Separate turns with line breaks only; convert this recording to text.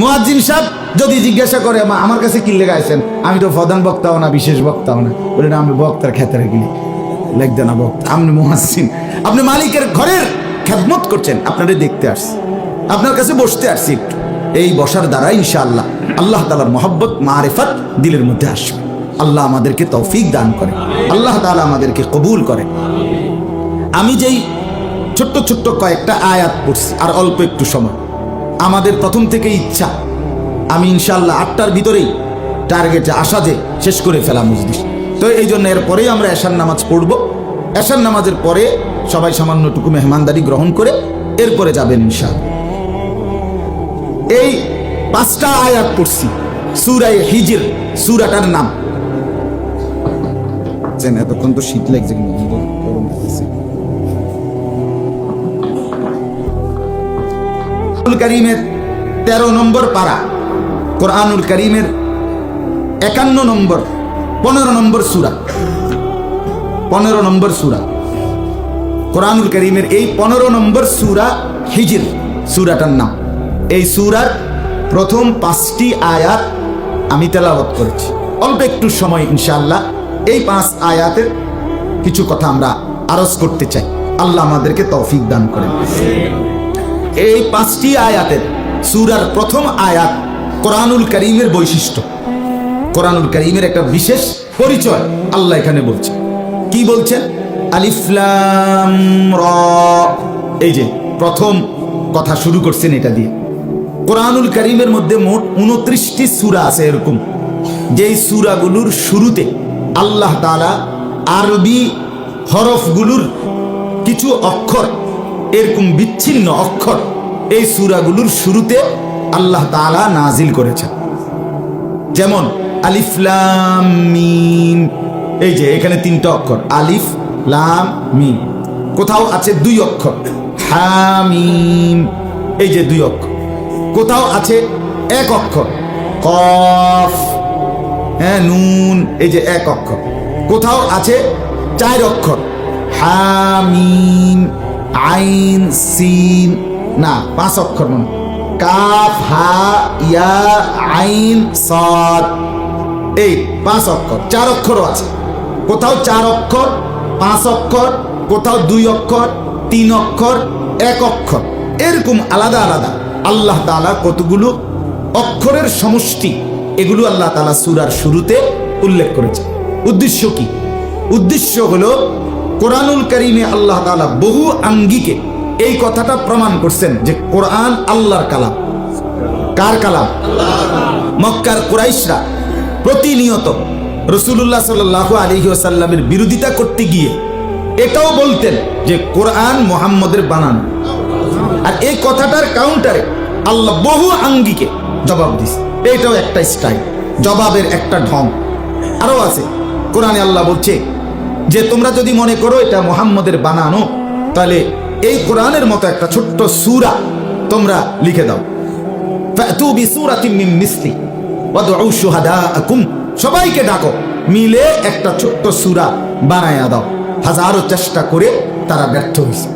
মুয়াজ্জিন সাহেব যদি জিজ্ঞাসা করে আমার কাছে কি লেগে আছেন, আমি তো প্রধান বক্তাও না, বিশেষ বক্তাও না, বলে না আমি বক্তার ক্ষেত্রে গেলি লেখতে না বক্তা, আপনি মুয়াজ্জিন, আপনি মালিকের ঘরের খেদমত করছেন, আপনারে দেখতে আসছি, আপনার কাছে বসতে আসছি একটু। এই বসার দ্বারা ইনশাআল্লাহ আল্লাহ তাআলার মহব্বত মারিফাত দিলের মধ্যে আসবে। আল্লাহ আমাদেরকে তৌফিক দান করে, আল্লাহ তাআলা আমাদেরকে কবুল করে। আমি যেই ছোট্ট ছোট্ট কয়েকটা আয়াত পড়ছি, আর অল্প একটু সময়, আমাদের প্রথম থেকে ইচ্ছা আমি ইনশাআল্লাহ 8টার ভিতরেই টার্গেটে আসা যে শেষ করে ফেলা মজলিস। তো এই জন্য এরপরেই আমরা এশার নামাজ পড়ব। এশার নামাজের পরে সবাই সামান্যটুকু মেহমানদারি গ্রহণ করে এরপরে যাবেন ইনশাআল্লাহ। এই 5টা আয়াত পড়ছি সূরা হিজর, সূরাটার নাম এতক্ষণ তো শীত লাগছে, গরম লাগছে। কারীমের 13 নম্বর পারা, কোরআনুল কারীমের 51 নম্বর 15 নম্বর সূরা, 15 নম্বর সূরা কোরআনুল কারীমের এই 15 নম্বর সূরা হিজর সূরাটার নাম। এই সূরার প্রথম 5টি আয়াত আমি তেলাওয়াত করেছি। অল্প একটু সময় ইনশাআল্লাহ এই 5 আয়াতের কিছু কথা আমরা আরজ করতে চাই। আল্লাহ আমাদেরকে তৌফিক দান করেন। এই 5টি আয়াতের সূরার প্রথম আয়াত কোরআনুল কারীমের বৈশিষ্ট্য, কোরআনুল কারীমের একটা বিশেষ পরিচয় আল্লাহ এখানে বলছেন। কি বলছেন? আলিফ লাম রা, এই যে প্রথম কথা শুরু করছেন এটা দিয়ে। কোরআনুল কারীমের মধ্যে মোট 29টি সূরা আছে এরকম, যেই সূরাগুলোর শুরুতে আল্লাহ তাআলা আরবি হরফগুলোর কিছু অক্ষর, এরকম বিচ্ছিন্ন অক্ষর এই সূরাগুলোর শুরুতে আল্লাহ তাআলা নাজিল করেছেন। যেমন আলিফ লাম মিম, এই যে এখানে 3টা অক্ষর আলিফ লাম মিম। কোথাও আছে 2 অক্ষর হামিম, এই যে 2 অক্ষর। কোথাও আছে 1 অক্ষর কফ, হ্যাঁ নুন, এই যে 1 অক্ষর। কোথাও আছে 4 অক্ষর হামিম আইন সিন, না 5 অক্ষর, মানে কাফ হা ইয়া আইন সাদ, এই 5 অক্ষর। 4 অক্ষরও আছে, কোথাও 4 অক্ষর 5 অক্ষর, কোথাও 2 অক্ষর 3 অক্ষর 1 অক্ষর, এরকম আলাদা আলাদা আল্লাহ তাআলা কতগুলো অক্ষরের সমষ্টি, এগুলো আল্লাহ তাআলা সূরার শুরুতে উল্লেখ করেছে। উদ্দেশ্য কি? উদ্দেশ্য হলো কোরআনুল কারীমে আল্লাহ তাআলা বহু আঙ্গিকে এই কথাটা প্রমাণ করছেন যে কোরআন আল্লাহর কালাম। কার কালাম? মক্কার কুরাইশরা প্রতিনিয়ত রাসূলুল্লাহ সাল্লাল্লাহু আলাইহি ওয়াসাল্লামের বিরোধিতা করতে গিয়ে এটাও বলতেন যে কোরআন মুহাম্মদের বানানো, আর এই কথাটার কাউন্টারে আল্লাহ বহু আঙ্গিকে জবাব দিছে। এটাও একটা স্টাইল, জবাবের একটা ঢং আরো আছে। কোরআনে আল্লাহ বলছে যে তোমরা যদি মনে করো এটা মুহাম্মদের বানানো, তাহলে এই কোরআনের মতো একটা ছোট্ট সূরা তোমরা লিখে দাও। ফাতু বিসূরাতিন মিন মিসলি ওয়াদউ শুহাদাআকুম, সবাইকে ডাকো, মিলে একটা ছোট্ট সূরা বানায়া দাও। হাজারো চেষ্টা করে তারা ব্যর্থ হয়েছে।